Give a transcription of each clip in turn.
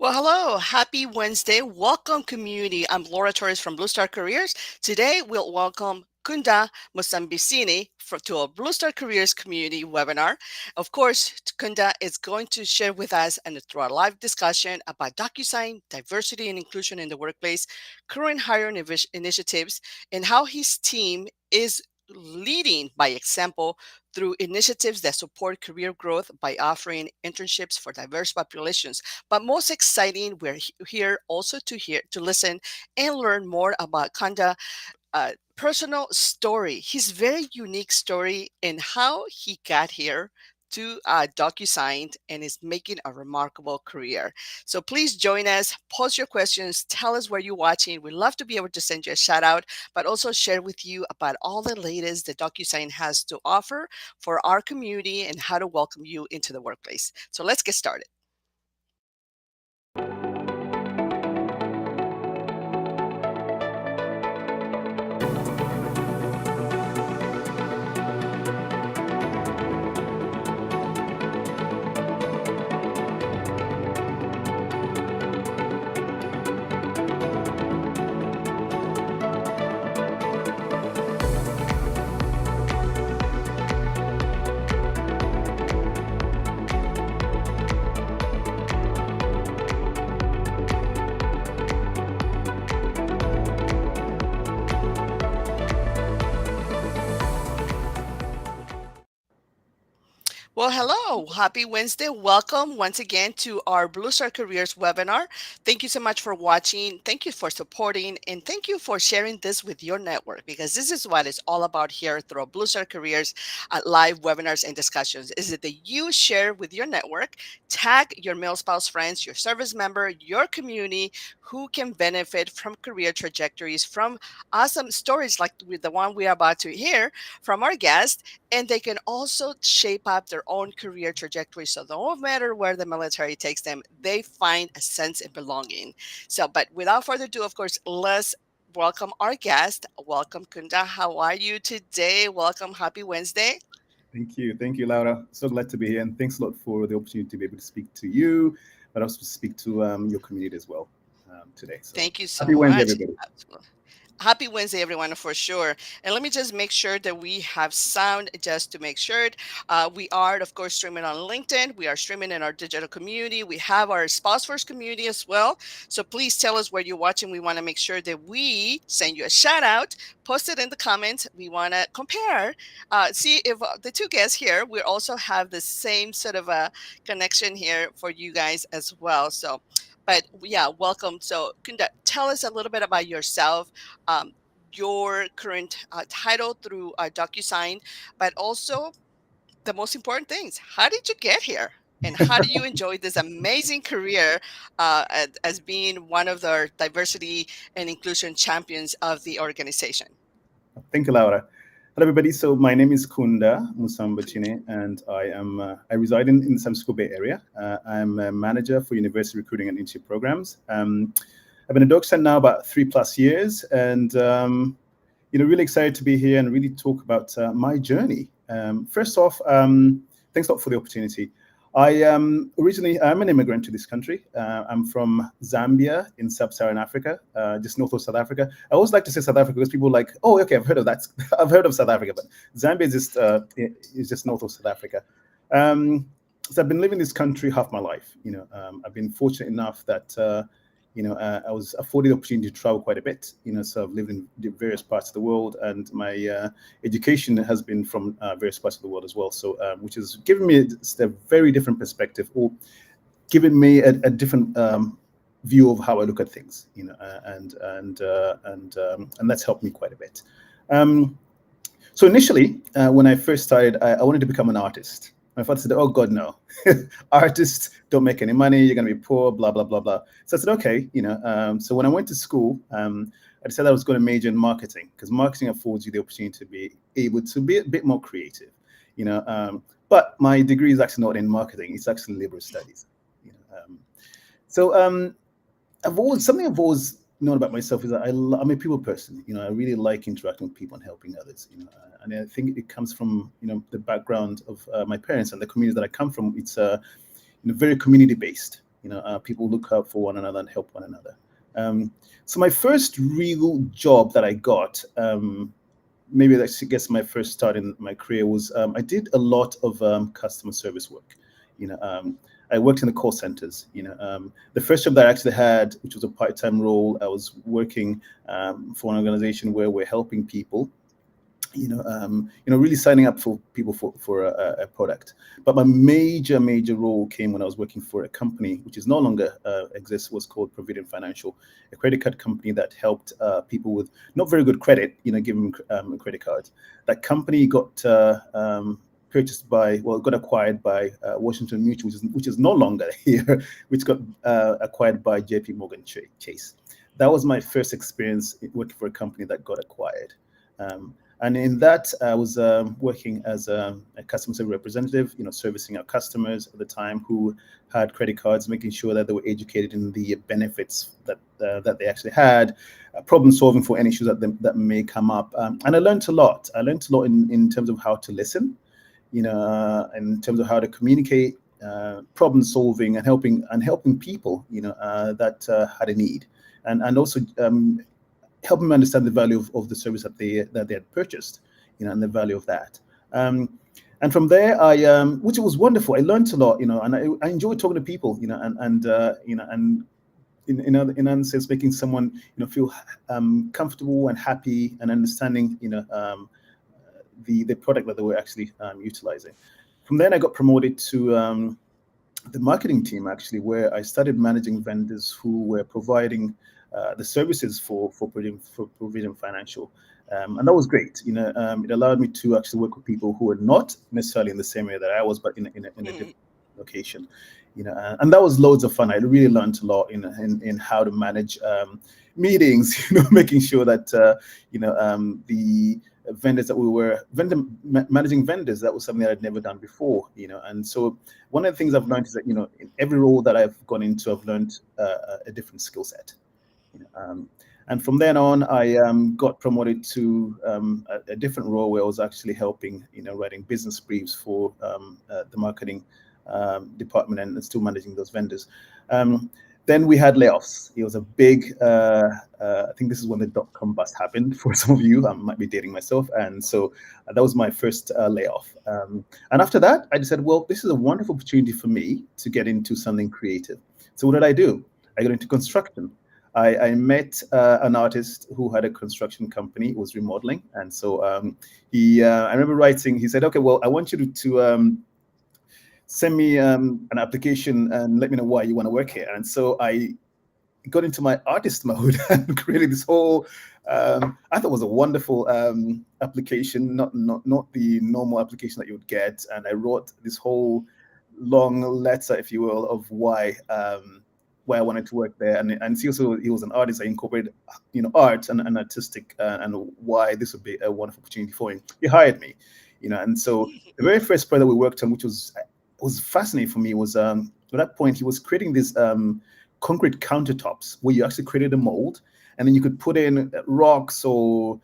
Well, hello. Happy Wednesday. Welcome, community. I'm Laura Torres from Blue Star Careers. Today, we'll welcome Kunda Musambacine to a Blue Star Careers community webinar. Of course, Kunda is going to share with us and through our live discussion about DocuSign, diversity and inclusion in the workplace, current hiring initiatives, and how his team is leading by example through initiatives that support career growth by offering internships for diverse populations. But most exciting, we're here also to listen and learn more about Kanda personal story, his very unique story and how he got here to DocuSign and is making a remarkable career. So please join us, post your questions, tell us where you're watching. We'd love to be able to send you a shout out, but also share with you about all the latest that DocuSign has to offer for our community and how to welcome you into the workplace. So let's get started. Well, hello. Happy Wednesday. Welcome once again to our Blue Star Careers webinar. Thank you so much for watching. Thank you for supporting and thank you for sharing this with your network because this is what it's all about here through Blue Star Careers live webinars and discussions. Is it that you share with your network, tag your male spouse friends, your service member, your community who can benefit from career trajectories, from awesome stories like the one we are about to hear from our guest, and they can also shape up their own career trajectory. So no matter where the military takes them, they find a sense of belonging. So, but without further ado, of course, let's welcome our guest. Welcome, Kunda. How are you today? Welcome. Happy Wednesday. Thank you. Thank you, Laura. So glad to be here. And thanks a lot for the opportunity to be able to speak to you, but also speak to your community as well today. So Thank you so happy Wednesday, much. everybody. Absolutely. Happy Wednesday, everyone, for sure. And let me just make sure that we have sound just to make sure. We are, of course, streaming on LinkedIn. We are streaming in our digital community. We have our spouse first community as well. So please tell us where you're watching. We want to make sure that we send you a shout out, post it in the comments. We want to compare, see if the two guests here, we also have the same sort of a connection here for you guys as well. So, but yeah, welcome. So, Kunda, tell us a little bit about yourself, um, your current title through DocuSign, but also the most important things. How did you get here? And how do you enjoy this amazing career as being one of the diversity and inclusion champions of the organization? Thank you, Laura. Hello, everybody. So my name is Kunda Musambacine, and I reside in the San Francisco Bay Area. I'm a manager for university recruiting and internship programs. I've been a DocSend now about 3+ years, and really excited to be here and really talk about my journey. First off, thanks a lot for the opportunity. I'm an immigrant to this country. I'm from Zambia in sub-Saharan Africa, just north of South Africa. I always like to say South Africa because people are like, oh, okay, I've heard of that. I've heard of South Africa, but Zambia is just north of South Africa. So I've been living in this country half my life. I've been fortunate enough that I was afforded the opportunity to travel quite a bit. So I've lived in various parts of the world, and my education has been from various parts of the world as well. So, which has given me a very different perspective, or given me a different view of how I look at things. And that's helped me quite a bit. So initially, when I first started, I wanted to become an artist. My father said, oh, God, no. Artists don't make any money. You're going to be poor, blah, blah, blah, blah. So I said, okay. So when I went to school, I decided I was going to major in marketing because marketing affords you the opportunity to be able to be a bit more creative. But my degree is actually not in marketing. It's actually liberal studies. I've always known about myself is that I'm a people person. I really like interacting with people and helping others. And I think it comes from the background of my parents and the community that I come from. It's very community based. People look out for one another and help one another. So my first real job that I got, maybe that gets my first start in my career, was I did a lot of customer service work. You know, I worked in the call centers. The first job that I actually had, which was a part-time role, I was working for an organization where we're helping people, really signing up for people for a product. But my major role came when I was working for a company which is no longer exists, was called Provident Financial, a credit card company that helped people with not very good credit, give them credit cards. That company got got acquired by Washington Mutual, which is no longer here, which got acquired by JP Morgan Chase. That was my first experience working for a company that got acquired. And in that, I was working as a customer service representative, servicing our customers at the time who had credit cards, making sure that they were educated in the benefits that they actually had, problem solving for any issues that may come up. And I learned a lot. I learned a lot in terms of how to listen, in terms of how to communicate, problem solving, and helping people, that had a need, and also helping them understand the value of the service that they had purchased, and the value of that. And from there, which was wonderful. I learned a lot, and I enjoyed talking to people, and in other sense, making someone, feel comfortable and happy and understanding, the product that they were actually utilizing. From then, I got promoted to the marketing team, actually, where I started managing vendors who were providing the services for Provident Financial. And that was great. It allowed me to actually work with people who were not necessarily in the same area that I was, but in a different location. And that was loads of fun. I really learned a lot in how to manage meetings, making sure that the vendors that we were managing vendors, that was something that I'd never done before. And so one of the things I've learned is that in every role that I've gone into, I've learned a different skill set. And from then on, I got promoted to a different role where I was actually helping, writing business briefs for the marketing department, and still managing those vendors. Then we had layoffs. It was a big, I think this is when the dot-com bust happened for some of you. I might be dating myself. And so that was my first layoff. And after that, I decided, well, this is a wonderful opportunity for me to get into something creative. So what did I do? I got into construction. I met an artist who had a construction company, was remodeling. And so I remember writing, he said, okay, well, I want you to send me an application and let me know why you want to work here. And so I got into my artist mode and created this whole, I thought it was a wonderful application, not the normal application that you would get. And I wrote this whole long letter, if you will, of why I wanted to work there. And he was an artist. I incorporated, art and artistic, and why this would be a wonderful opportunity for him. He hired me, and so the very first project that we worked on, which was fascinating for me, was at that point he was creating these concrete countertops where you actually created a mold, and then you could put in rocks or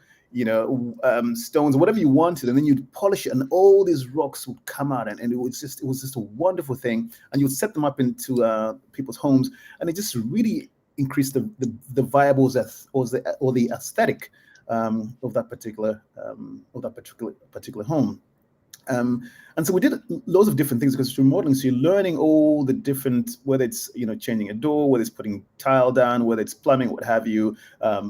stones, whatever you wanted, and then you'd polish it, and all these rocks would come out, and it was just a wonderful thing. And you'd set them up into people's homes, and it just really increased the viables or the aesthetic of that particular home. And so we did loads of different things because it's remodeling. So you're learning all the different, whether it's changing a door, whether it's putting tile down, whether it's plumbing, what have you,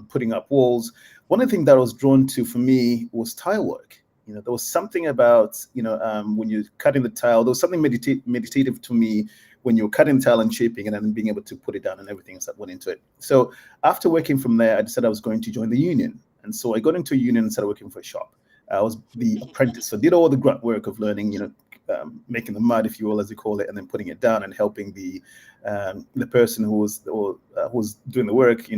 putting up walls. One of the things that I was drawn to for me was tile work. There was something about when you're cutting the tile. There was something meditative to me when you're cutting the tile and shaping it and then being able to put it down and everything else that went into it. So after working from there, I decided I was going to join the union, and so I got into a union and started working for a shop. I was the apprentice, so did all the grunt work of learning, making the mud, if you will, as you call it, and then putting it down and helping the person who was doing the work,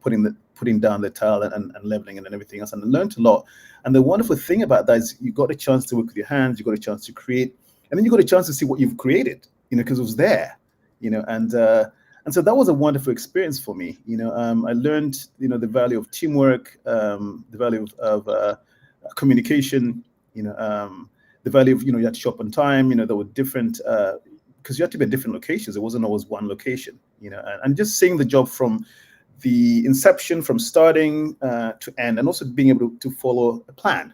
putting down the tile and leveling it and everything else. And I learned a lot. And the wonderful thing about that is you got a chance to work with your hands, you got a chance to create, and then you got a chance to see what you've created, because it was there, and so that was a wonderful experience for me. I learned, the value of teamwork, the value of communication, the value of, you had to show up on time, there were different because you had to be at different locations. It wasn't always one location, and just seeing the job from the inception, from starting to end, and also being able to follow a plan,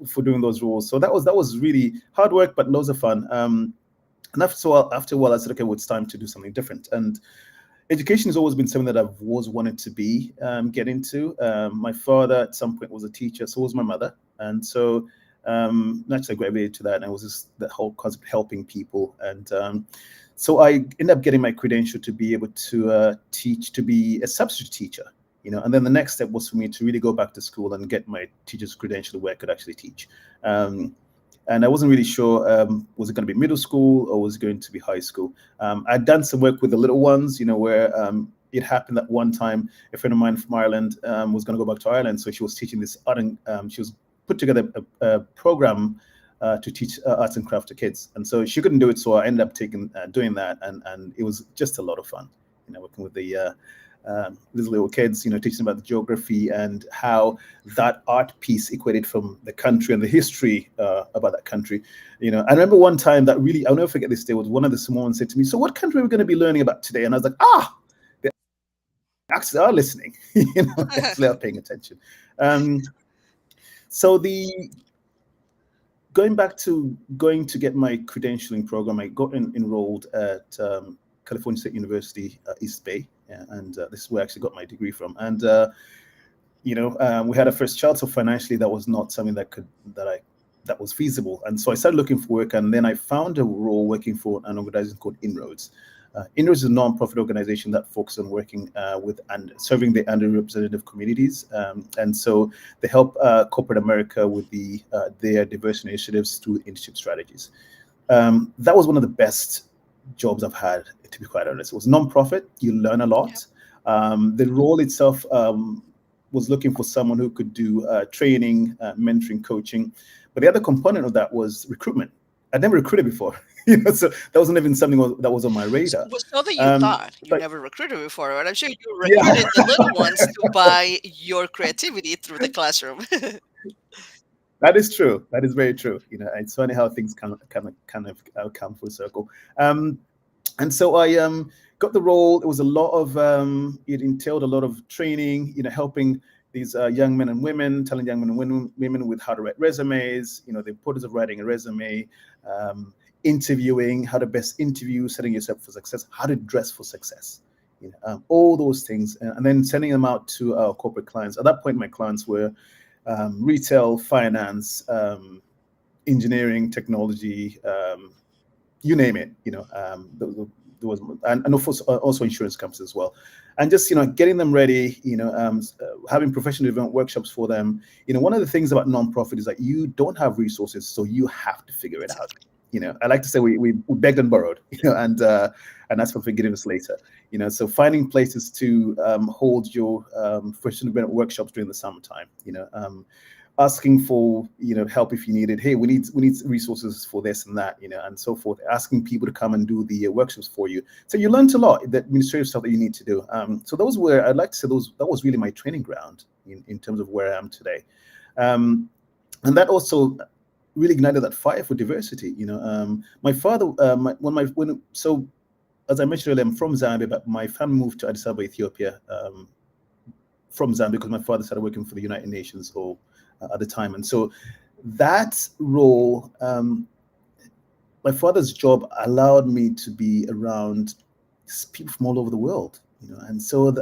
for doing those roles. So that was really hard work, but loads of fun. And after a while, I said, okay, well, it's time to do something different. And education has always been something that I've always wanted to get into. My father at some point was a teacher, so was my mother. And so naturally I gravitated to that, and it was just the whole concept of helping people. And so I ended up getting my credential to be able to teach, to be a substitute teacher, and then the next step was for me to really go back to school and get my teacher's credential where I could actually teach. And I wasn't really sure, was it going to be middle school or was it going to be high school? I'd done some work with the little ones, where it happened that one time a friend of mine from Ireland was going to go back to Ireland. So she was teaching this art, and she was put together a program to teach arts and craft to kids. And so she couldn't do it. So I ended up doing that. And it was just a lot of fun, working with these little kids, teaching about the geography and how that art piece equated from the country and the history about that country. I remember one time that really, I'll never forget this day, was one of the small ones said to me, so what country are we going to be learning about today? And I was like, they actually are listening, they actually are paying attention. So going to get my credentialing program, I got enrolled at California State University, East Bay. Yeah, and this is where I actually got my degree from. And we had a first child, so financially that was not something that was feasible. And so I started looking for work, and then I found a role working for an organization called Inroads. Inroads is a non-profit organization that focuses on working with and serving the underrepresented communities. And so they help corporate America with their diversity initiatives through internship strategies. That was one of the best jobs I've had, to be quite honest. It was non-profit. You learn a lot. Yep. The role itself was looking for someone who could do training, mentoring, coaching. But the other component of that was recruitment. I'd never recruited before, so that wasn't even something that was on my radar. So that you thought you never recruited before, right? I'm sure you recruited the little ones to buy your creativity through the classroom. That is true. That is very true. It's funny how things kind of come full circle. And so I got the role. It was a lot of, it entailed a lot of training, helping these young men and women, telling young men and women with how to write resumes, the importance of writing a resume, interviewing, how to best interview, setting yourself for success, how to dress for success, all those things, and then sending them out to our corporate clients. At that point, my clients were retail, finance, engineering, technology, you name it. There was, and of course also insurance companies as well, and just getting them ready. Having professional development workshops for them. One of the things about nonprofit is that you don't have resources, so you have to figure it out. I like to say we begged and borrowed. And asked for forgiveness later. So finding places to hold your professional development workshops during the summertime. Asking for help if you need it. Hey, we need resources for this and that, and so forth. Asking people to come and do the workshops for you. So you learned a lot, the administrative stuff that you need to do. So those were, I'd like to say, that was really my training ground in terms of where I am today. And that also really ignited that fire for diversity. My father, so as I mentioned earlier, I'm from Zambia, but my family moved to Addis Ababa, Ethiopia, from Zambia because my father started working for the United Nations at the time. And so that role, my father's job allowed me to be around people from all over the world, and so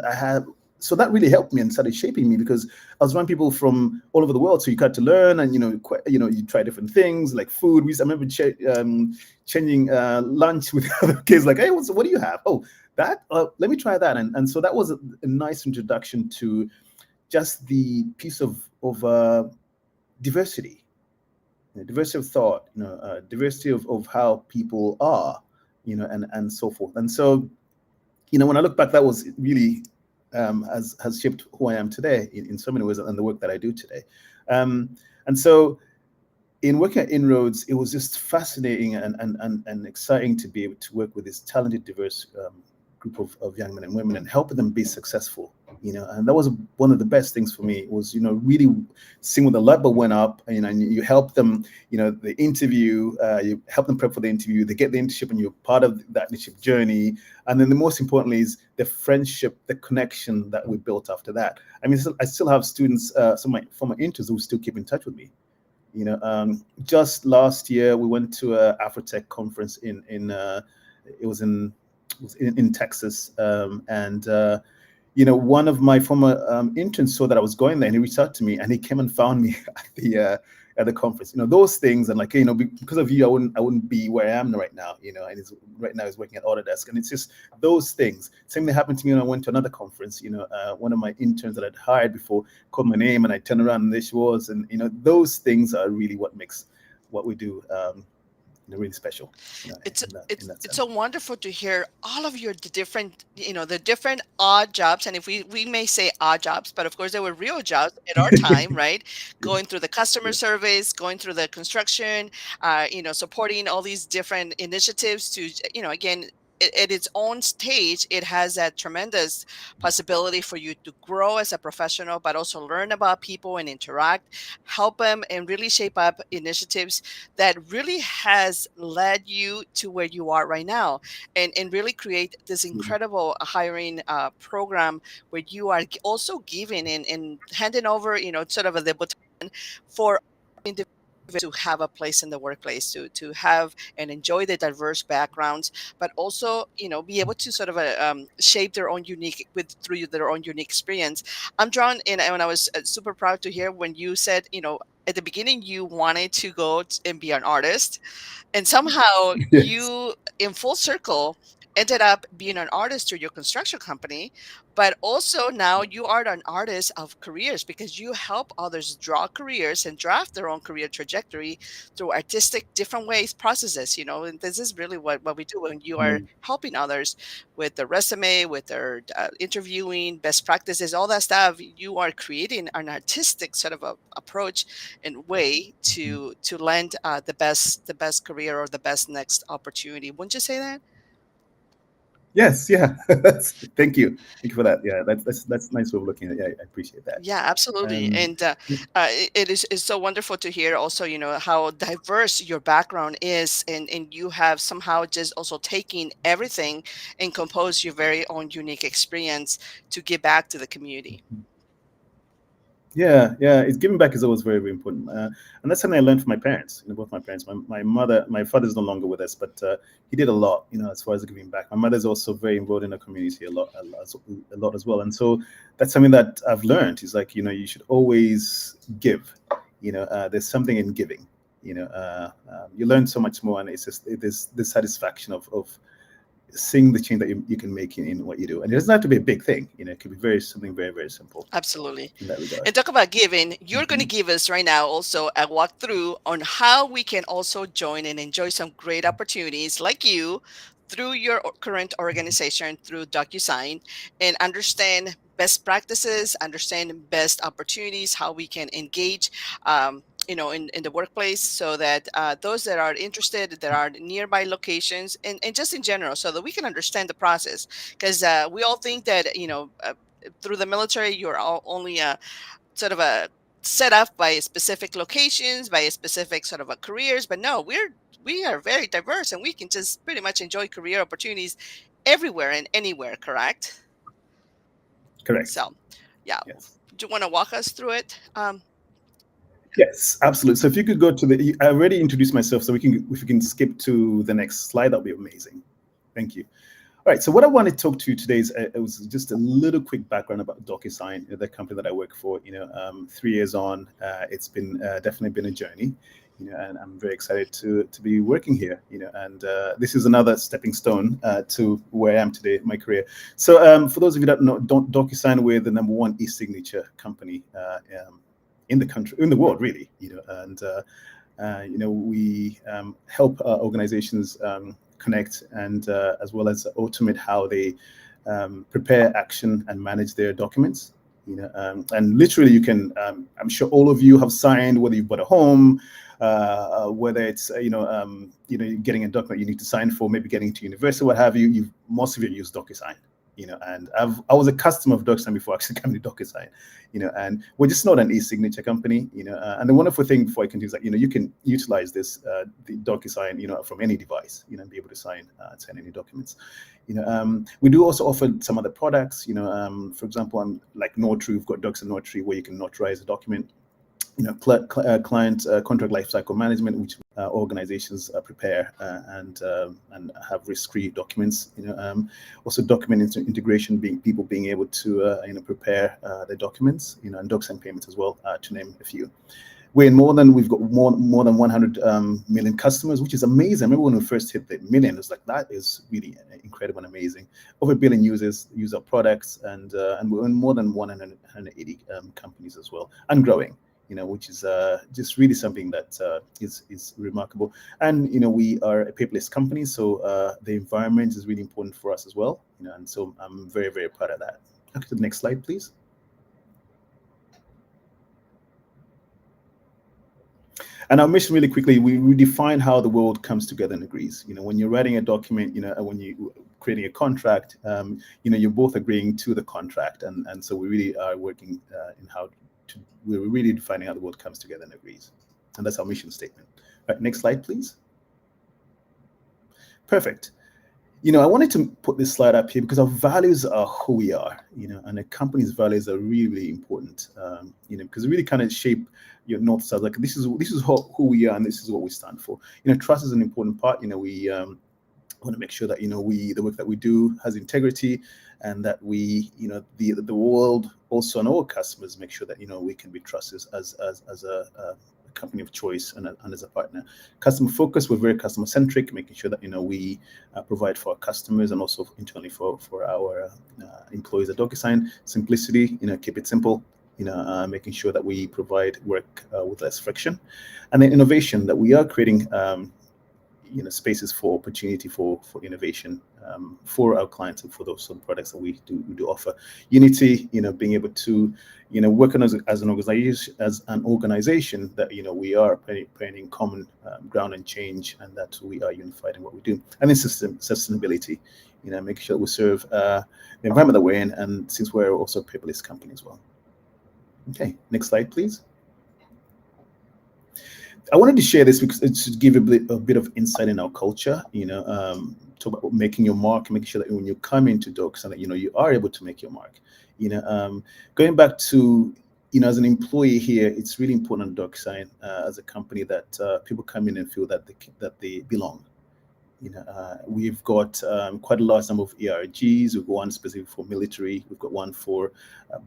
so that really helped me and started shaping me, because I was around people from all over the world. So you got to learn, and you try different things like food. I remember changing lunch with other kids, like, hey, what do you have? Oh, that, let me try that. And so that was a nice introduction to just the piece of diversity, diversity of thought, diversity of how people are, and so forth. And so, when I look back, that was really has shaped who I am today in so many ways, and the work that I do today. And so in working at Inroads, it was just fascinating and exciting to be able to work with this talented, diverse group of young men and women and helping them be successful. And that was one of the best things for me, was really seeing when the light bulb went up, and you help them, the interview, you help them prep for the interview, they get the internship, and you're part of that internship journey. And then the most importantly is the friendship, the connection that we built after that. I mean, I still have students, some of my former interns, who still keep in touch with me. Just last year we went to a Afrotech conference it was in Texas, and one of my former interns saw that I was going there, and he reached out to me, and he came and found me at the conference. Those things, and like, because of you, I wouldn't be where I am right now. And right now he's working at Autodesk, and it's just those things. Same thing happened to me when I went to another conference. One of my interns that I'd hired before called my name, and I turned around, and there she was. And those things are really what makes what we do really special. It's In it's that it's sense. so wonderful to hear all of your the different odd jobs. And if we may say odd jobs, but of course they were real jobs in our time, right? Yeah, Going through the customer yeah, surveys, going through the construction, supporting all these different initiatives to, again, at its own stage, it has that tremendous possibility for you to grow as a professional, but also learn about people and interact, help them, and really shape up initiatives that really has led you to where you are right now, and really create this absolutely. incredible hiring program where you are also giving and handing over, sort of the baton for individuals to have a place in the workplace, to have and enjoy the diverse backgrounds, but also, be able to sort of shape their own unique with through their own unique experience. I'm drawn in, and I was super proud to hear when you said, at the beginning you wanted to and be an artist, and somehow Yes. you, in full circle, ended up being an artist through your construction company, but also now you are an artist of careers because you help others draw careers and draft their own career trajectory through artistic different ways, processes, and this is really what we do when you are Mm. helping others with their resume, with their interviewing, best practices, all that stuff. You are creating an artistic sort of approach and way to lend the best career or the best next opportunity. Wouldn't you say that? Yes, yeah. Thank you. Thank you for that. Yeah, that's nice way of looking at it. Yeah, I appreciate that. Yeah, absolutely. Um, And it is so wonderful to hear also, how diverse your background is, and you have somehow just also taking everything and compose your very own unique experience to give back to the community. yeah, yeah. It's giving back is always very, very important, and that's something I learned from my parents. Both my parents. My father's no longer with us, but he did a lot. As far as giving back. My mother's also very involved in the community a lot as well, and so that's something that I've learned. Is like you should always give. There's something in giving. You learn so much more, and it's just there's the satisfaction of seeing the change that you can make in what you do. And it doesn't have to be a big thing. It could be something very, very simple Absolutely. in that regard. And talk about giving, you're going to Mhm. give us right now also a walkthrough on how we can also join and enjoy some great opportunities like you through your current organization through DocuSign, and understand best practices, understand best opportunities, how we can engage. In the workplace, so that those that are interested, that are nearby locations, and just in general, so that we can understand the process. Because we all think that, through the military, you're all only sort of a set up by specific locations, by a specific sort of a careers. But no, we are very diverse, and we can just pretty much enjoy career opportunities everywhere and anywhere. Correct? Correct. So, yeah. Yes. Do you want to walk us through it? Yes, absolutely. So if you could go to I already introduced myself, so if we can skip to the next slide, that'd be amazing. Thank you. All right. So what I want to talk to you today is it was just a little quick background about DocuSign, the company that I work for. 3 years on, it's been definitely been a journey. And I'm very excited to be working here. And this is another stepping stone to where I am today in my career. So for those of you that know, DocuSign, we're the #1 e-signature company in the country, in the world, really. And we help organizations connect and as well as automate how they prepare, action, and manage their documents. And literally, you can. I'm sure all of you have signed, whether you bought a home, whether it's getting a document you need to sign for, maybe getting to university, what have you. Most of you use DocuSign. And I was a customer of DocuSign before I actually came to DocuSign, and we're just not an e-signature company, and the wonderful thing before I can do is that, you can utilize this, the DocuSign, from any device, and be able to sign any documents. We do also offer some other products, for example, like Notary, we've got DocuSign Notary where you can notarize a document. Client contract lifecycle management, which organizations prepare and have risk-free documents. Also document integration, being able to prepare their documents. And DocuSign payments as well, to name a few. We've got more than 100 million customers, which is amazing. I remember when we first hit the million, it was like, that is really incredible and amazing. Over 1 billion users use our products, and we're in more than 180 companies as well, and growing. Which is just really something that is remarkable. And we are a paperless company, so the environment is really important for us as well. And so I'm very, very proud of that. Okay, to the next slide, please. And our mission, really quickly, we define how the world comes together and agrees. When you're writing a document, when you're creating a contract, you're both agreeing to the contract, and so we really are working in how. We're really defining how the world comes together and agrees. And that's our mission statement. Right, next slide, please. Perfect. I wanted to put this slide up here because our values are who we are, and a company's values are really, really important, because it really kind of shape your North Star. Like, this is who we are, and this is what we stand for. Trust is an important part. We want to make sure that the work that we do has integrity, and that we the world also, and all customers, make sure that we can be trusted as a company of choice and as a partner. Customer focus, we're very customer centric, making sure that we provide for our customers and also internally for our employees at DocuSign. Simplicity, keep it simple. Making sure that we provide work with less friction, and then innovation, that we are creating spaces for opportunity for innovation for our clients and for those sort of products that we do offer. Unity, being able to work on as an organization that we are planning common ground and change, and that we are unified in what we do. And then sustainability, making sure that we serve the environment that we're in, and since we're also a paperless company as well. Okay, next slide, please. I wanted to share this because it should give a bit of insight in our culture. Talk about making your mark, making sure that when you come into DocuSign, that you are able to make your mark. Going back to as an employee here, it's really important on DocuSign as a company that people come in and feel that they belong. We've got quite a large number of ERGs. We've got one specific for military. We've got one for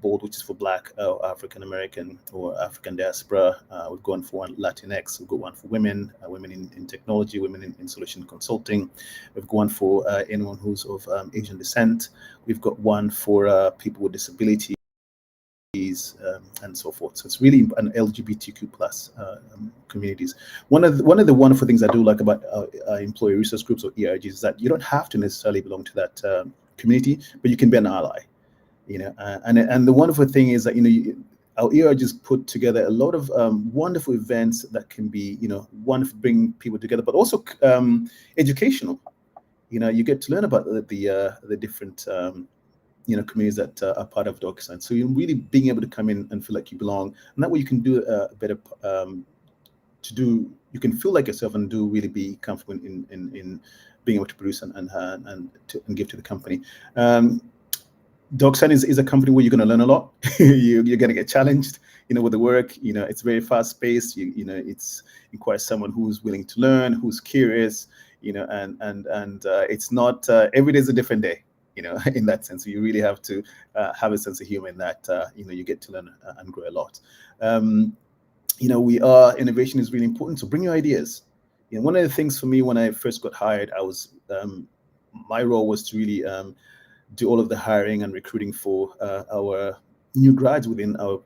bold, which is for Black or African American or African diaspora. We've got one for Latinx. We've got one for women, women in technology, women in solution consulting. We've got one for anyone who's of Asian descent. We've got one for people with disabilities. And so forth. So it's really an LGBTQ plus communities. One of the wonderful things I do like about employee resource groups or ERGs is that you don't have to necessarily belong to that community, but you can be an ally. And the wonderful thing is that our ERGs put together a lot of wonderful events that can be wonderful, bring people together, but also educational. You get to learn about the different communities that are part of DocuSign. So you're really being able to come in and feel like you belong, and that way you can do a better you can feel like yourself and really be comfortable in being able to produce and give to the company. DocuSign is a company where you're going to learn a lot. You're going to get challenged, with the work. It's very fast paced. It requires someone who's willing to learn, who's curious. And it's not every day is a different day. In that sense, you really have to have a sense of humor in that, you get to learn and grow a lot. Innovation is really important. So bring your ideas. One of the things for me when I first got hired, my role was to really do all of the hiring and recruiting for our new grads within our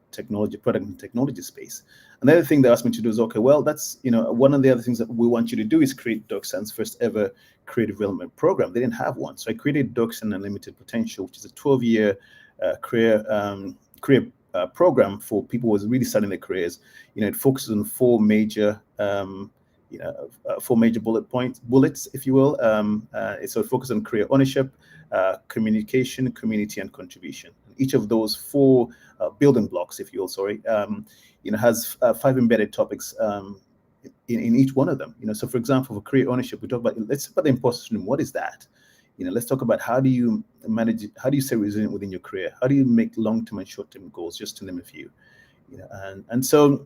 product and technology space. Another thing they asked me to do is, okay, well, that's, one of the other things that we want you to do is create DocuSign's first ever creative development program. They didn't have one. So I created DocuSign Unlimited Potential, which is a 12-year career program for people who was really starting their careers. It focuses on four major bullets, if you will. So it focuses on career ownership, communication, community, and contribution. Each of those four building blocks, if you will, has 5 embedded topics in each one of them. So for example, for career ownership, let's talk about the imposter syndrome. What is that? Let's talk about how do you manage it, how do you stay resilient within your career? How do you make long-term and short-term goals, just to name a few? And so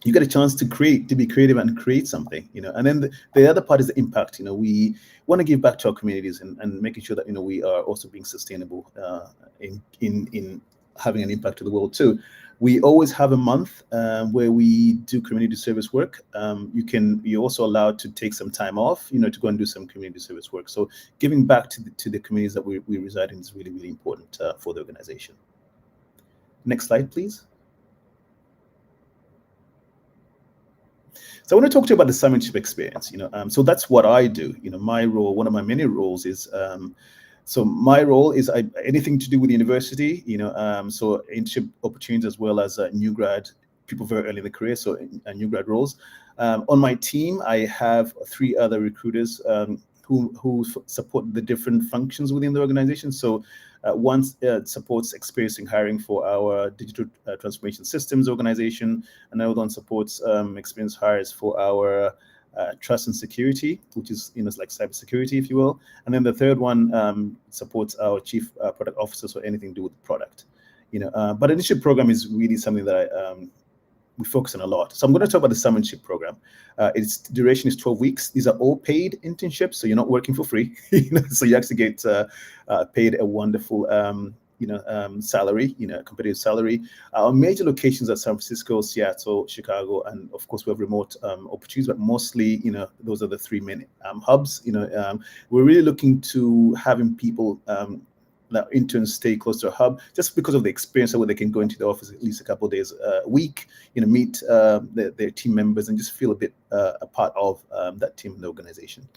you get a chance to be creative and create something, and then the other part is the impact. We want to give back to our communities and making sure that, we are also being sustainable in having an impact to the world too. We always have a month where we do community service work. You're also allowed to take some time off, to go and do some community service work. So giving back to the communities that we reside in is really, really important for the organization. Next slide, please. So I want to talk to you about the summitship experience. So that's what I do. My role, one of my many roles is, so my role is anything to do with the university. So internship opportunities as well as new grad people very early in the career. So new grad roles. On my team, I have 3 other recruiters who support the different functions within the organization. So one supports experiencing hiring for our digital transformation systems organization. Another one supports experienced hires for our trust and security, which is like cybersecurity, if you will. And then the third one supports our chief product officer, so anything to do with product. But internship program is really something that we focus on a lot. So I'm going to talk about the summitship program. Its duration is 12 weeks. These are all paid internships, so you're not working for free. So you actually get paid a wonderful salary, competitive salary. Our major locations are San Francisco, Seattle, Chicago, and of course we have remote opportunities, but mostly, those are the 3 main hubs. We're really looking to having people that interns stay close to a hub, just because of the experience where they can go into the office at least a couple of days a week, meet their team members and just feel a bit a part of that team and the organization.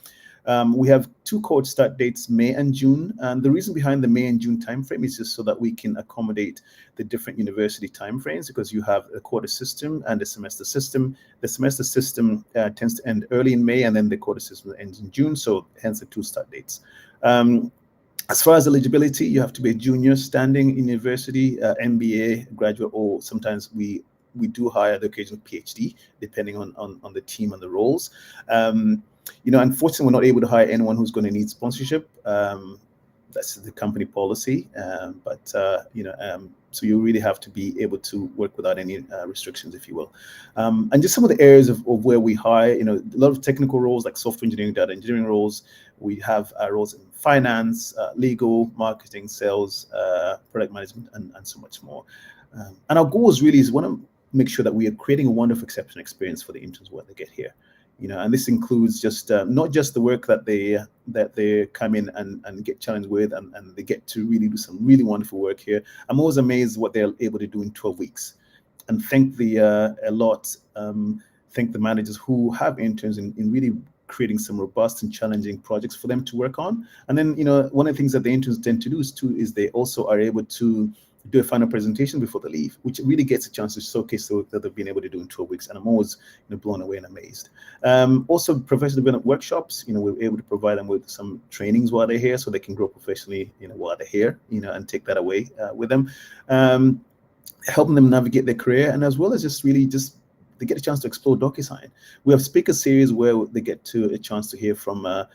We have 2 cohort start dates, May and June. And the reason behind the May and June timeframe is just so that we can accommodate the different university timeframes, because you have a quarter system and a semester system. The semester system tends to end early in May, and then the quarter system ends in June. So hence the 2 start dates. As far as eligibility, you have to be a junior standing in university, MBA, graduate, or sometimes we do hire the occasional PhD, depending on the team and the roles. Unfortunately, we're not able to hire anyone who's going to need sponsorship. That's the company policy. So you really have to be able to work without any restrictions, if you will. And just some of the areas of where we hire, a lot of technical roles like software engineering, data engineering roles. We have roles in finance, legal, marketing, sales, product management, and so much more. And our goals really is want to make sure that we are creating a wonderful exceptional experience for the interns when they get here. And this includes just not just the work that they come in and get challenged with, and they get to really do some really wonderful work here. I'm always amazed what they're able to do in 12 weeks, and thank the managers who have interns in really creating some robust and challenging projects for them to work on. And then, one of the things that the interns tend to do is they also are able to do a final presentation before they leave, which really gets a chance to showcase the work that they've been able to do in 12 weeks. And I'm always blown away and amazed. Also, professional development workshops, we're able to provide them with some trainings while they're here so they can grow professionally, while they're here, and take that away with them. Helping them navigate their career, and as well as they get a chance to explore DocuSign. We have speaker series where they get a chance to hear from our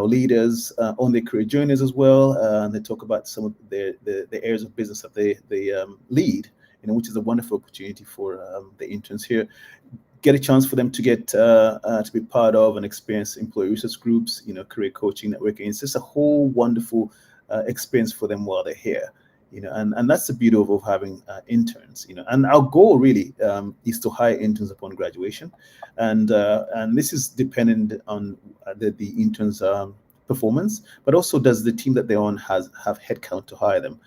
leaders on their career journeys as well. And they talk about some of the areas of business that they lead, which is a wonderful opportunity for the interns here. Get a chance for them to get to be part of and experience employee research groups, career coaching, networking. It's just a whole wonderful experience for them while they're here. And that's the beauty of having interns. And our goal really is to hire interns upon graduation, and this is dependent on the interns' performance, but also does the team that they're on have headcount to hire them,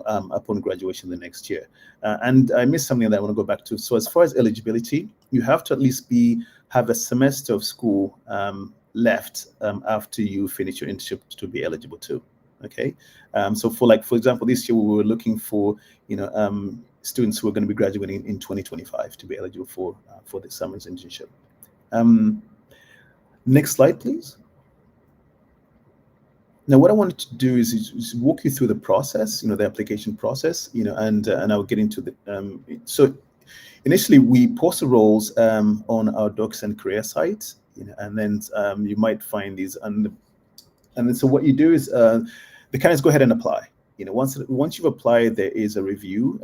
upon graduation the next year. And I missed something that I want to go back to. So as far as eligibility, you have to at least have a semester of school left after you finish your internship to be eligible too. Okay, so for example, this year we were looking for students who are going to be graduating in 2025 to be eligible for the summer's internship. Um, Next slide, please. Now, what I wanted to do is walk you through the process, the application process, and I'll get into the. So, initially, we post the roles on our DocuSign career site, and then you might find these, and then so what you do is the candidates go ahead and apply. Once you've applied, there is a review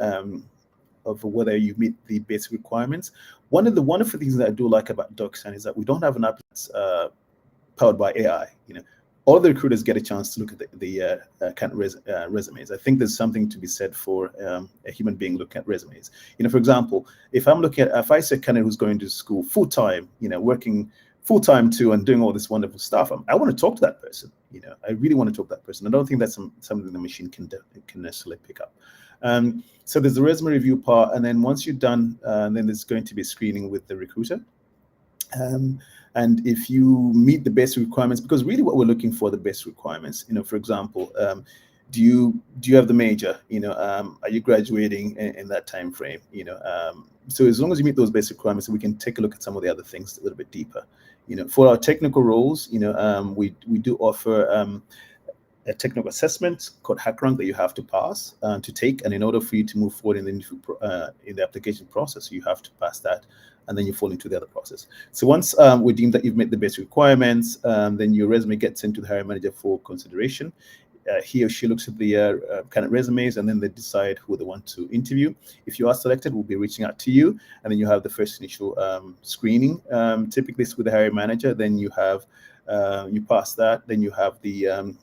of whether you meet the basic requirements. One of the wonderful things that I do like about DocuSign is that we don't have an app that's powered by AI. All the recruiters get a chance to look at the kind of resumes. I think there's something to be said for a human being looking at resumes. For example, if I see a candidate who's going to school full time, working full time too, and doing all this wonderful stuff, I want to talk to that person. I really want to talk to that person. I don't think that's something the machine can necessarily pick up. So there's the resume review part, and then once you're done, then there's going to be screening with the recruiter. And if you meet the basic requirements, because really what we're looking for, the basic requirements, for example, do you have the major? Are you graduating in that time frame? So as long as you meet those basic requirements, we can take a look at some of the other things a little bit deeper. For our technical roles, we do offer a technical assessment called HackRank that you have to pass to take, and in order for you to move forward in the application process, you have to pass that, and then you fall into the other process. So once we deem that you've met the basic requirements, then your resume gets into the hiring manager for consideration. He or she looks at the kind of resumes, and then they decide who they want to interview. If you are selected, we'll be reaching out to you, and then you have the first initial screening. Typically, it's with the hiring manager. Then you have you pass that. Then you have the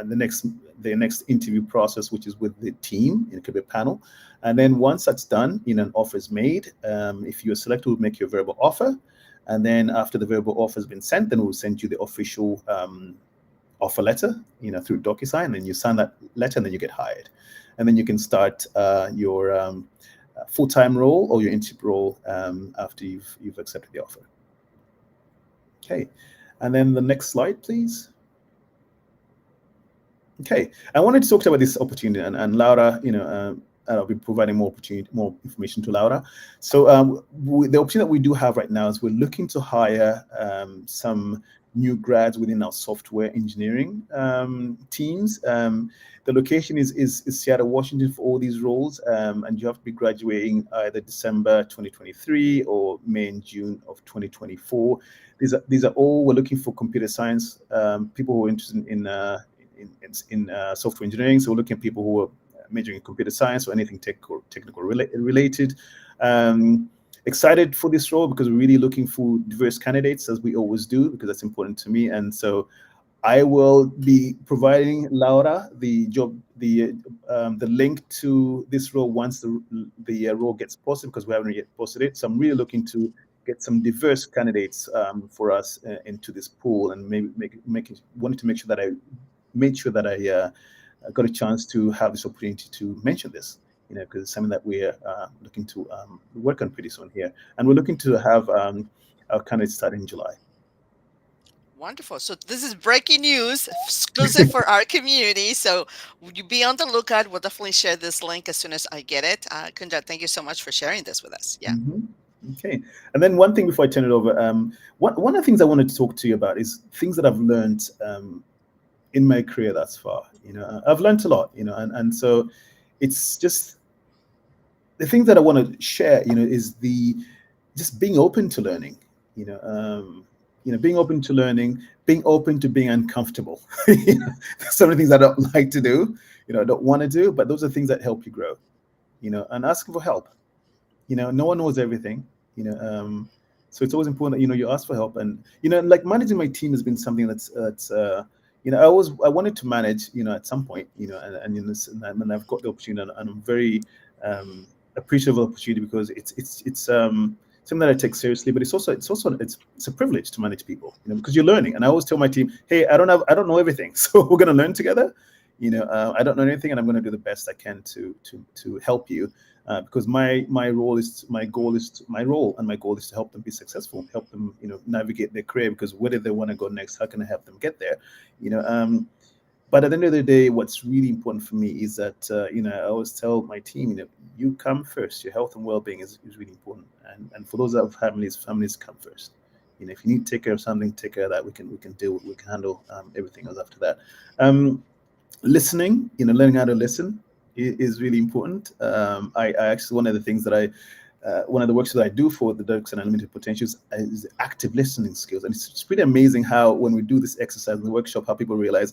next interview process, which is with the team. It could be a panel, and then once that's done, an offer is made. If you're selected, we'll make you a verbal offer, and then after the verbal offer has been sent, then we'll send you the official offer letter, through DocuSign, and you sign that letter, and then you get hired, and then you can start your full-time role or your internship role after you've accepted the offer. Okay, and then the next slide, please. Okay, I wanted to talk about this opportunity, and Laura, I'll be providing more information to Laura. So the opportunity that we do have right now is we're looking to hire some new grads within our software engineering teams. The location is Seattle, Washington for all these roles, and you have to be graduating either December 2023 or May and June of 2024. These are all, we're looking for computer science people who are interested in software engineering. So we're looking at people who are majoring in computer science or anything technical related. Excited for this role because we're really looking for diverse candidates, as we always do, because that's important to me. And so I will be providing Laura the link to this role once the role gets posted, because we haven't yet posted it. So I'm really looking to get some diverse candidates for us into this pool, and wanted to make sure that I made sure that I got a chance to have this opportunity to mention this, because it's something that we're looking to work on pretty soon here. And we're looking to have our candidates start in July. Wonderful. So this is breaking news, exclusive for our community. So would you be on the lookout? We'll definitely share this link as soon as I get it. Kunda, thank you so much for sharing this with us. Yeah. Mm-hmm. Okay. And then one thing before I turn it over, one of the things I wanted to talk to you about is things that I've learned in my career thus far. I've learned a lot, and so it's just the things that I want to share, is just being open to learning, being open to learning, being open to being uncomfortable. Some of the things I don't like to do, I don't want to do, but those are things that help you grow, and asking for help. No one knows everything, so it's always important that, you ask for help. And, like managing my team has been something that's I wanted to manage, at some point, and I've got the opportunity, and I'm very appreciative of the opportunity, because it's something that I take seriously, but it's a privilege to manage people, because you're learning. And I always tell my team, hey, I don't know everything, so we're going to learn together. I don't know anything, and I'm going to do the best I can to help you, because my goal is to help them be successful, help them navigate their career, because where do they want to go next? How can I help them get there? But at the end of the day, what's really important for me is that I always tell my team, you come first. Your health and well-being is really important. And for those that have families, families come first. If you need to take care of something, take care of that. We can deal. We can handle everything else after that. Listening, learning how to listen is really important. I actually, one of the things that one of the works that I do for the Dirks and Unlimited Potentials is active listening skills. And it's pretty amazing how when we do this exercise in the workshop, how people realize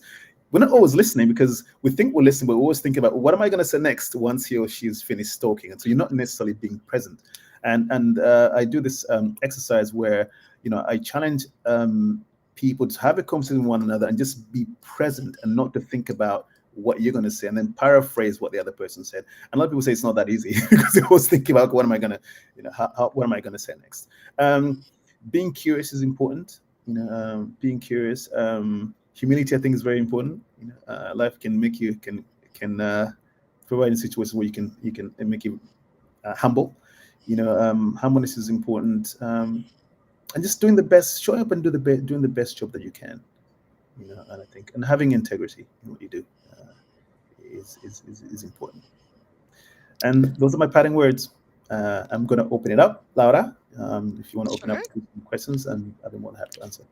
we're not always listening because we think we're listening, but we always think about what am I going to say next once he or she is finished talking. And so you're not necessarily being present. And I do this exercise where, I challenge people to have a conversation with one another and just be present and not to think about what you're going to say and then paraphrase what the other person said. And a lot of people say it's not that easy because they always think about what am I going to, what am I going to say next? Being curious is important. Being curious. Humility, I think, is very important. Life can make you can provide a situation where you can make you humble. Humbleness is important. And just doing the best, showing up and doing the best job that you can. And I think, and having integrity in what you do is important. And those are my parting words. I'm going to open it up, Laura. If you want to open up to questions, and I'll be more than happy to answer.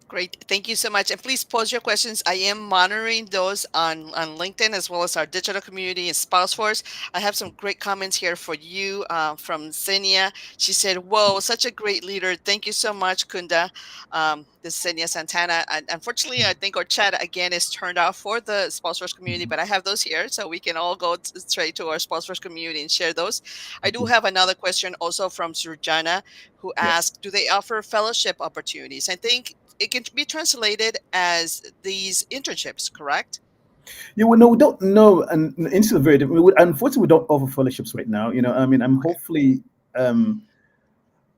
Great. Thank you so much. And please pose your questions. I am monitoring those on LinkedIn as well as our digital community and Spouseforce. I have some great comments here for you from Xenia. She said, whoa, such a great leader. Thank you so much, Kunda. This is Xenia Santana. And unfortunately, I think our chat again is turned off for the Spouseforce community, but I have those here so we can all go straight to our Spouseforce community and share those. I do have another question also from Surjana who asked, do they offer fellowship opportunities? I think it can be translated as these internships, correct? Yeah, well, no, we don't know, and internships are very different. Unfortunately, we don't offer fellowships right now. I'm hopefully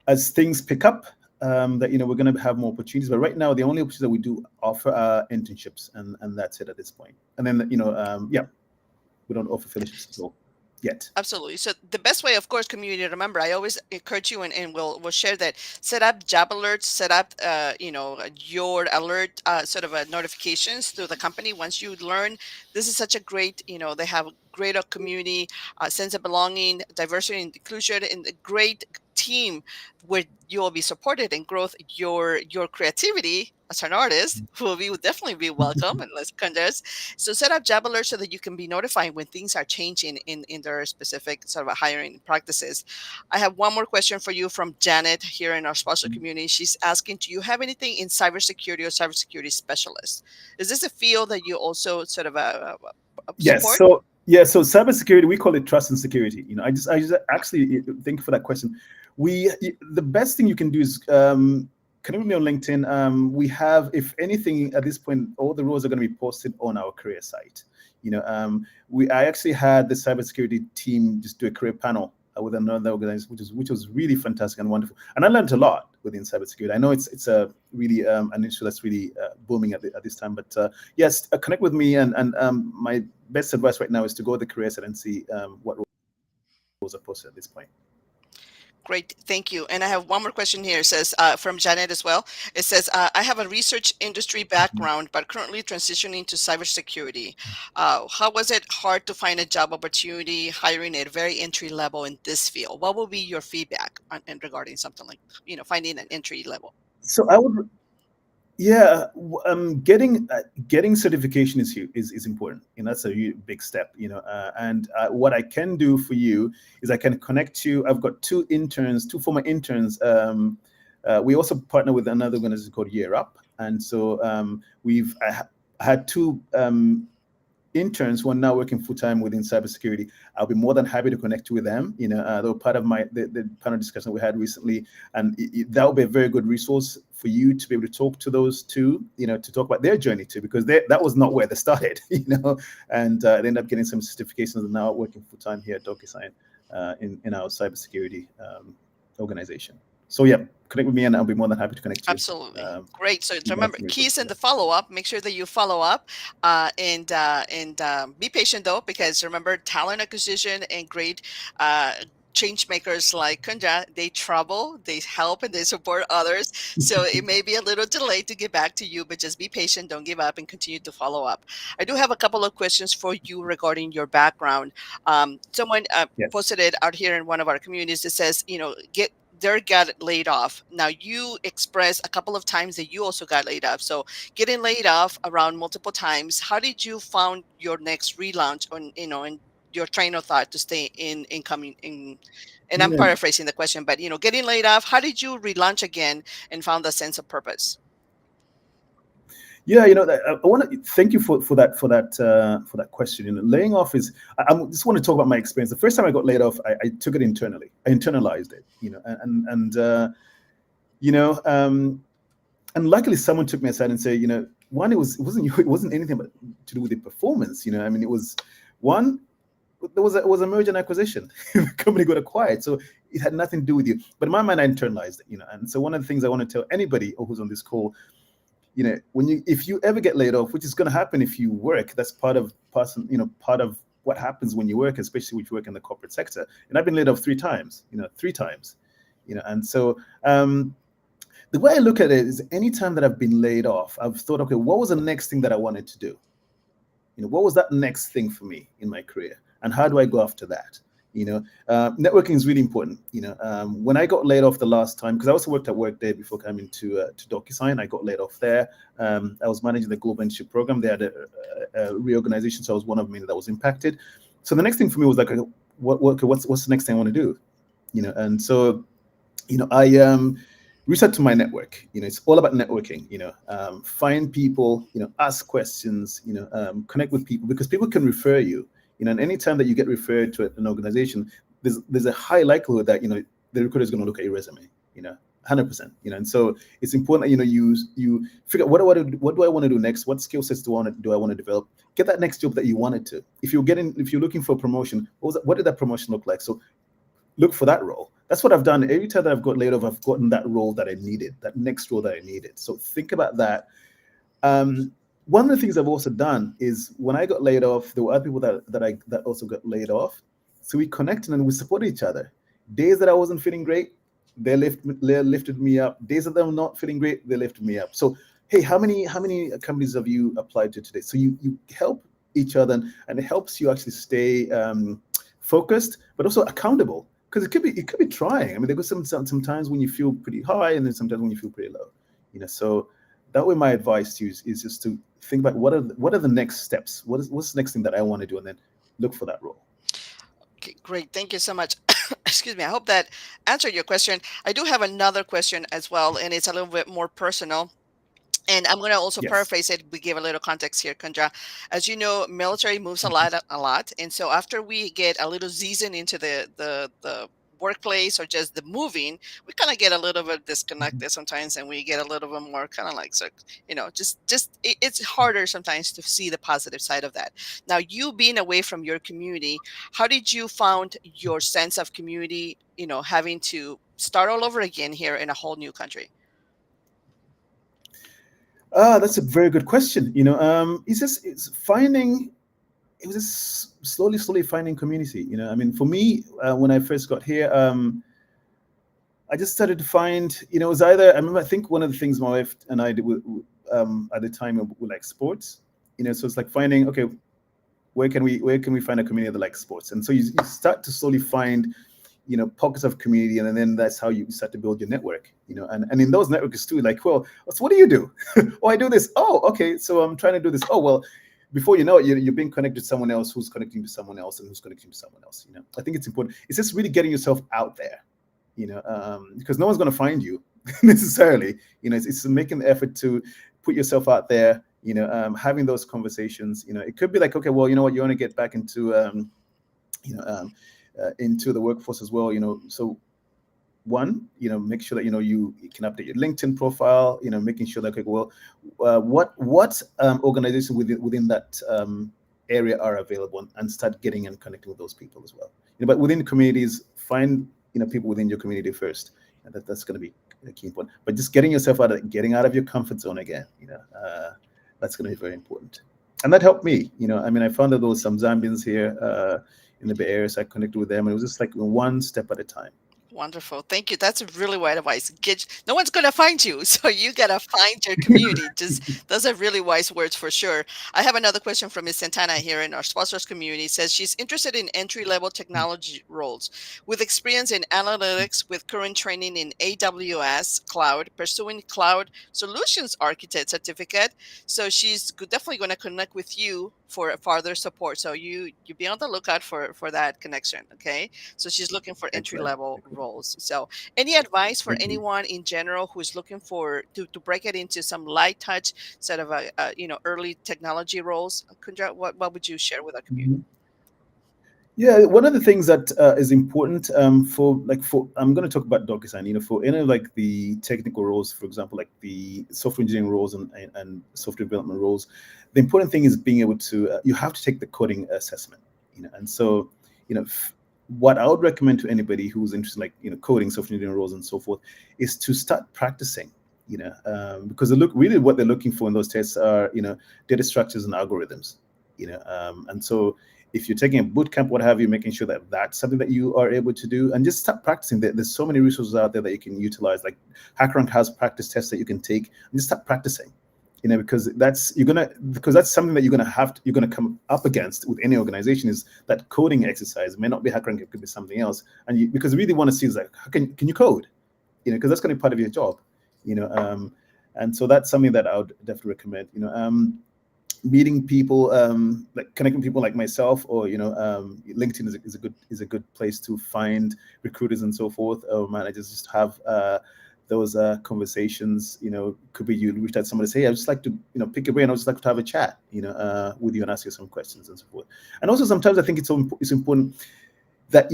as things pick up, that we're going to have more opportunities. But right now, the only opportunities that we do offer are internships, and that's it at this point. And then we don't offer fellowships at all yet. Absolutely. So the best way, of course, community to remember, I always encourage you and we'll share that, set up job alerts, set up, your alert sort of notifications through the company. Once you learn, this is such a great, they have great community, sense of belonging, diversity and inclusion, and a great team where you will be supported and growth. Your creativity as an artist will definitely be welcome, unless Kundras. So set up job alerts so that you can be notified when things are changing in their specific sort of hiring practices. I have one more question for you from Janet here in our sponsor community. She's asking, do you have anything in cybersecurity or cybersecurity specialist? Is this a field that you also sort of Yes. support? So cybersecurity, we call it trust and security. I just actually thank you for that question. The best thing you can do is connect with me on LinkedIn. We have, if anything, at this point, all the roles are going to be posted on our career site. I actually had the cybersecurity team just do a career panel with another organization, which was really fantastic and wonderful. And I learned a lot within cybersecurity. I know it's a really an issue that's really booming at this time. But yes, connect with me. And my best advice right now is to go to the career site and see what roles are posted at this point. Great, thank you. And I have one more question here. It says from Janet as well. It says, I have a research industry background, but currently transitioning to cybersecurity. How was it hard to find a job opportunity hiring at very entry level in this field? What will be your feedback regarding something like, finding an entry level? So I would, yeah, getting certification is important. That's a big step. And what I can do for you is I can connect you. I've got two former interns. We also partner with another organization called Year Up, and so I had two interns who are now working full-time within cybersecurity. I'll be more than happy to connect you with them. They were part of the panel discussion we had recently, and that will be a very good resource for you to be able to talk to those two, to talk about their journey too, because that was not where they started, and they ended up getting some certifications and now working full-time here at DocuSign in our cybersecurity organization. So yeah, connect with me and I'll be more than happy to connect you. Absolutely. Great. So remember, keys in the follow-up, make sure that you follow up and be patient though, because remember, talent acquisition and great change makers like Kundra, they travel, they help, and they support others. So it may be a little delayed to get back to you, but just be patient, don't give up, and continue to follow up. I do have a couple of questions for you regarding your background. Someone Yes. posted it out here in one of our communities that says, get they got laid off. Now you expressed a couple of times that you also got laid off. So getting laid off around multiple times, how did you found your next relaunch on, and your train of thought to stay in coming in? And I'm Yeah. paraphrasing the question, but getting laid off, how did you relaunch again and found a sense of purpose? Yeah, I want to thank you for that question. Laying off is. I just want to talk about my experience. The first time I got laid off, I took it internally. I internalized it. You know, um, and luckily someone took me aside and said, one, it wasn't you, it wasn't anything but to do with the performance. I mean, it was one. It was a merger and acquisition. The company got acquired, so it had nothing to do with you. But in my mind, I internalized it. And so one of the things I want to tell anybody who's on this call, if you ever get laid off, which is going to happen if you work, that's part of what happens when you work, especially if you work in the corporate sector. And I've been laid off three times. And so the way I look at it is, anytime that I've been laid off, I've thought, okay, what was the next thing that I wanted to do? What was that next thing for me in my career, and how do I go after that? Networking is really important. When I got laid off the last time, because I also worked at Workday before coming to DocuSign, I got laid off there. I was managing the global internship program. They had a reorganization, so I was one of many that was impacted. So the next thing for me was like, what's the next thing I want to do? And so, I reach out to my network. It's all about networking. Find people. Ask questions. Connect with people, because people can refer you. And any time that you get referred to an organization, there's a high likelihood that the recruiter is going to look at your resume. 100%. And so it's important that you figure out, what do I want to do next? What skill sets do I want to develop? Get that next job that you wanted to. If you're looking for a promotion, what did that promotion look like? So look for that role. That's what I've done. Every time that I've got laid off, I've gotten that role that I needed, that next role that I needed. So think about that. One of the things I've also done is, when I got laid off, there were other people that also got laid off. So we connected and we supported each other. Days that I wasn't feeling great, they lifted me up. Days that I'm not feeling great, they lifted me up. So, hey, how many companies have you applied to today? So you help each other, and it helps you actually stay focused, but also accountable. Because it could be trying. I mean, there goes some times when you feel pretty high, and then sometimes when you feel pretty low. So that way, my advice to you is just to think about, what are the next steps? What's the next thing that I want to do, and then look for that role. Okay, great. Thank you so much. Excuse me. I hope that answered your question. I do have another question as well, and it's a little bit more personal. And I'm going to also Yes. paraphrase it. We give a little context here, Kundra. As you know, military moves a lot. And so after we get a little seasoned into the workplace, or just the moving, we kind of get a little bit disconnected sometimes, and we get a little bit more kind of like, so, it's harder sometimes to see the positive side of that. Now, you being away from your community, how did you found your sense of community, having to start all over again here in a whole new country? That's a very good question. It was just slowly finding community. I mean, for me, when I first got here, I just started to find, it was either, I think one of the things my wife and I did at the time, we like sports. So it's like finding, okay, where can we find a community that likes sports? And so you start to slowly find, pockets of community, and then that's how you start to build your network. And in those networks too, like, well, so what do you do? Oh, I do this. Oh, okay, so I'm trying to do this. Oh, well, before you know it, you're being connected to someone else who's connecting to someone else, and who's connecting to someone else. I think it's important. It's just really getting yourself out there, because no one's going to find you necessarily. It's making the effort to put yourself out there. Having those conversations. It could be like, okay, well, you know what, you want to get back into into the workforce as well. So one, make sure that you can update your LinkedIn profile. Making sure that, okay, well, what organizations within that area are available, and start getting and connecting with those people as well. But within communities, find people within your community first, and that's going to be a key point. But just getting out of your comfort zone again, that's going to be very important. And that helped me. I found that there was some Zambians here in the Bay Area. So I connected with them, and it was just like one step at a time. Wonderful. Thank you. That's really wise advice. No one's going to find you. So you got to find your community. Just those are really wise words for sure. I have another question from Ms. Santana here in our sponsors community. It says she's interested in entry-level technology roles with experience in analytics with current training in AWS cloud, pursuing cloud solutions architect certificate. So she's definitely going to connect with you for further support. So you be on the lookout for that connection. Okay. So she's looking for entry Excellent. level Excellent. roles. So any advice for Thank you. anyone in general who's looking for to break it into some light touch sort of early technology roles? Kundra, what would you share with our community? Mhm. Yeah, one of the things that is important for I'm going to talk about DocuSign. For any of like the technical roles, for example, like the software engineering roles and software development roles, the important thing is being able to you have to take the coding assessment. And so what I would recommend to anybody who's interested, like coding, software engineering roles, and so forth, is to start practicing. Because really what they're looking for in those tests are data structures and algorithms. And so if you're taking a boot camp, what have you, making sure that that's something that you are able to do, and just start practicing. There's so many resources out there that you can utilize. Like HackerRank has practice tests that you can take, and just start practicing. Because that's something that you're gonna come up against with any organization, is that coding exercise. It may not be HackerRank, it could be something else, and because you really want to see is like, how can you code? Because that's going to be part of your job. And so that's something that I would definitely recommend. Meeting people, like connecting people like myself, or LinkedIn is a good place to find recruiters and so forth, or managers, just have those conversations. Could be you reach out to somebody and say, hey, I'd just like to pick your brain. I'd just like to have a chat with you and ask you some questions and so forth. And also sometimes I think it's important that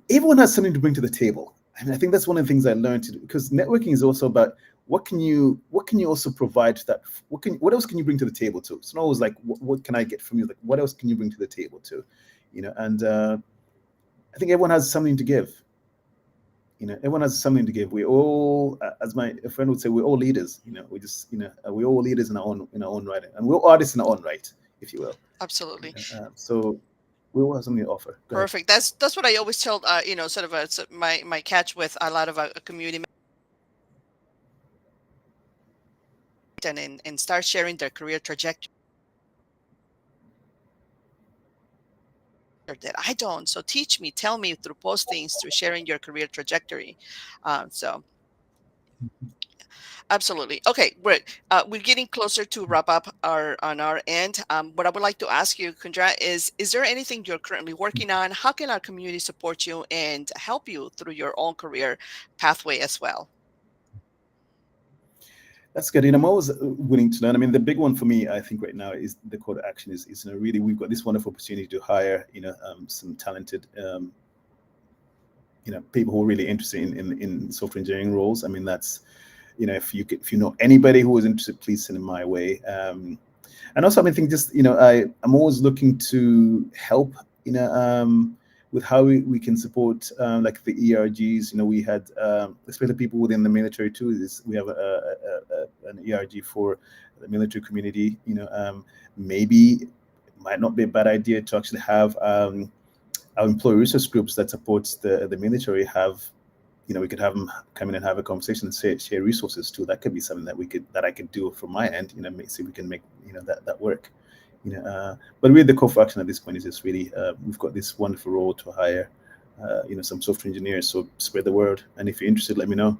everyone has something to bring to the table. And I think that's one of the things I learned to do, because networking is also about what can you also provide that what else can you bring to the table too. It's not always like what can I get from you, like what else can you bring to the table too. And I think everyone has something to give. Everyone has something to give. We all, as my friend would say, we're all leaders. We just we're all leaders in our own right, and we're all artists in our own right, if you will. Absolutely. So we all have something to offer. Go ahead. Perfect. That's what I always tell sort of my catch with a lot of community and start sharing their career trajectory that I don't. So teach me, tell me through postings, through sharing your career trajectory. So absolutely. Okay, great. We're getting closer to wrap up on our end. What I would like to ask you, Kundra, is there anything you're currently working on? How can our community support you and help you through your own career pathway as well? That's good. I'm always willing to learn. I mean, the big one for me, I think, right now is the call to action. Is really, we've got this wonderful opportunity to hire some talented people who are really interested in software engineering roles. I mean, that's if you know anybody who is interested, please send them my way. And also, I think just I'm always looking to help with how we can support like the ERGs. We had especially people within the military too. We have an ERG for the military community. Maybe it might not be a bad idea to actually have our employee resource groups that supports the military have. We could have them come in and have a conversation and share resources too. That could be something that I could do from my end. See if we can make that work. But really the call for action at this point is just really we've got this wonderful role to hire some software engineers. So spread the word, and if you're interested, let me know.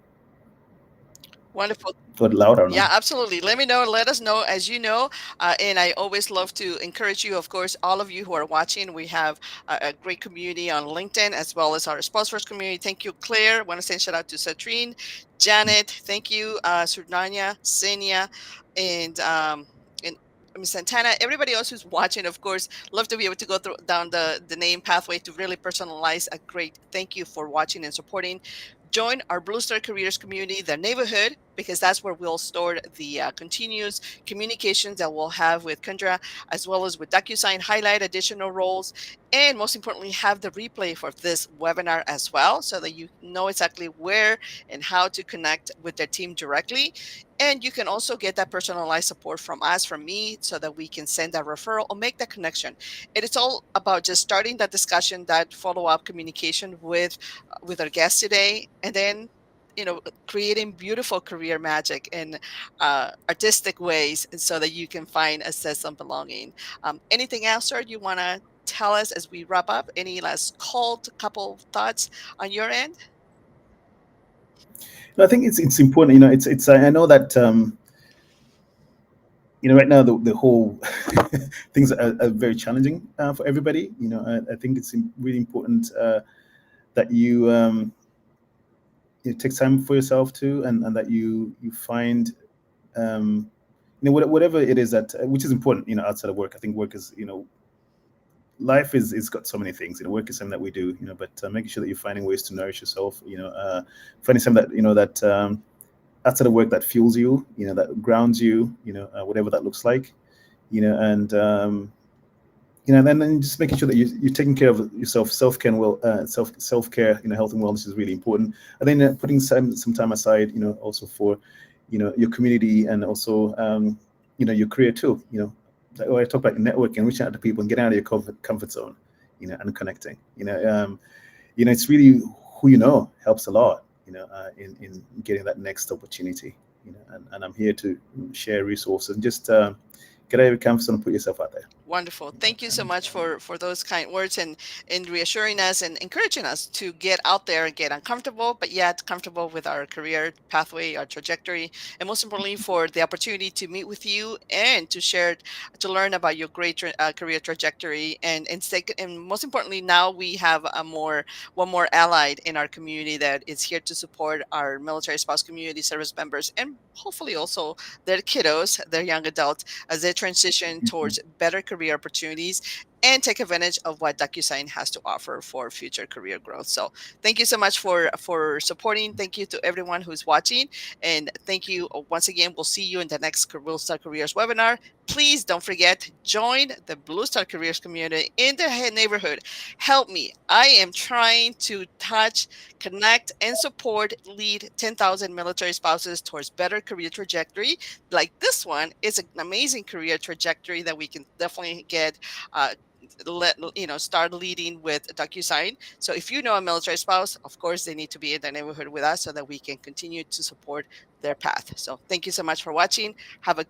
Wonderful. Go louder Yeah, now. absolutely. Let me know. Let us know. As you know, and I always love to encourage you, of course, all of you who are watching. We have a great community on LinkedIn as well as our sponsors community. Thank you, Claire. I want to send shout out to Satrine, Janet. Thank you, Surnanya, Senia, and Ms. Santana. Everybody else who's watching, of course, love to be able to go through down the name pathway to really personalize a great thank you for watching and supporting. Join our Blue Star Careers community, the neighborhood, because that's where we'll store the continuous communications that we'll have with Kundra, as well as with DocuSign, highlight additional roles, and most importantly, have the replay for this webinar as well, so that you know exactly where and how to connect with their team directly. And you can also get that personalized support from us, from me, so that we can send that referral or make that connection. It is all about just starting that discussion, that follow-up communication with our guest today, and then creating beautiful career magic in artistic ways, and so that you can find a sense of belonging. Anything else, sir, you want to tell us as we wrap up? Any last called couple thoughts on your end? No, I think it's important. It's I know that right now the whole things are very challenging for everybody. I think it's really important that you take time for yourself too, and that you find whatever it is that which is important outside of work. I think work is life is got so many things. Work is something that we do, but making sure that you're finding ways to nourish yourself. Finding something that outside of work that fuels you, that grounds you, whatever that looks like, and then just making sure that you're taking care of yourself. Self-care and self-care, health and wellness is really important. And then putting some time aside, also for your community, and also your career too. Like I talk about networking, reaching out to people and getting out of your comfort zone, and connecting. It's really who helps a lot, in getting that next opportunity. And I'm here to share resources and just get out of your comfort zone and put yourself out there. Wonderful. Thank you so And much for those kind words, and reassuring us and encouraging us to get out there and get uncomfortable, but yet comfortable with our career pathway, our trajectory, and most importantly, for the opportunity to meet with you and to learn about your great career trajectory, and most importantly, now we have one more allied in our community that is here to support our military spouse community service members, and hopefully also their kiddos, their young adults, as they transition towards better career opportunities and take advantage of what DocuSign has to offer for future career growth. So thank you so much for supporting. Thank you to everyone who's watching. And thank you once again. We'll see you in the next Blue Star Careers webinar. Please don't forget, join the Blue Star Careers community in the neighborhood. Help me. I am trying to touch, connect, and support, lead 10,000 military spouses towards better career trajectory. Like this one is an amazing career trajectory that we can definitely get uh, start leading with DocuSign. So if you know a military spouse, of course they need to be in the neighborhood with us so that we can continue to support their path. So thank you so much for watching. Have a